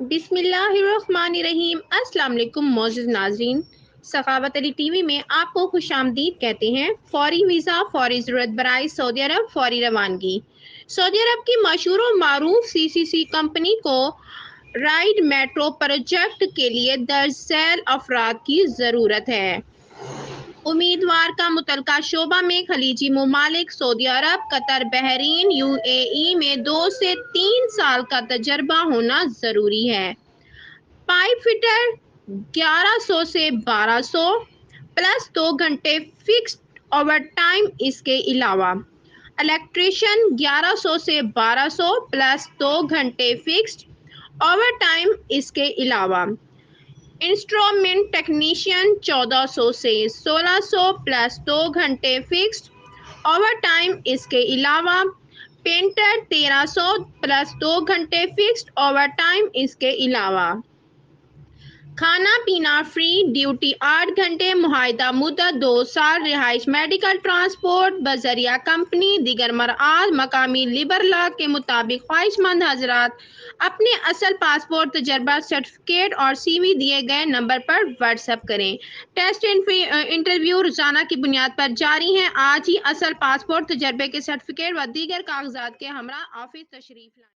بسم اللہ الرحمن الرحیم۔ السلام علیکم معزز ناظرین، سخاوت علی ٹی وی میں آپ کو خوش آمدید کہتے ہیں۔ فوری ویزا فوری ضرورت برائے سعودی عرب فوری روانگی۔ سعودی عرب کی مشہور و معروف CCC کمپنی کو رائڈ میٹرو پروجیکٹ کے لیے درج ذیل افراد کی ضرورت ہے۔ امیدوار کا متعلقہ شعبہ میں خلیجی ممالک سعودی عرب، قطر، بحرین، UAE میں 2 سے 3 سال کا تجربہ ہونا ضروری ہے۔ پائپ فٹر 1100 سے 1200 پلس 2 گھنٹے فکسڈ اوور ٹائم۔ اس کے علاوہ الیکٹریشین 1100 سے 1200 پلس 2 گھنٹے فکسڈ اوور ٹائم۔ اس کے علاوہ انسٹرومنٹ ٹیکنیشین 1400 سے 1600 پلس 2 گھنٹے فکسڈ اوور ٹائم۔ اس کے علاوہ پینٹر 1300 پلس 2 گھنٹے فکسڈ اوور ٹائم۔ اس کے علاوہ کھانا پینا فری، ڈیوٹی 8 گھنٹے، معاہدہ مدت 2 سال، رہائش میڈیکل ٹرانسپورٹ بذریعہ کمپنی۔ دیگر مراعات مقامی لیبر لا کے مطابق خواہش مند حضرات اپنے اصل پاسپورٹ، تجربہ سرٹیفکیٹ اور CV دیے گئے نمبر پر واٹس ایپ کریں۔ ٹیسٹ انٹرویو روزانہ کی بنیاد پر جاری ہیں۔ آج ہی اصل پاسپورٹ، تجربے کے سرٹیفکیٹ و دیگر کاغذات کے ہمراہ آفس تشریف لائیں۔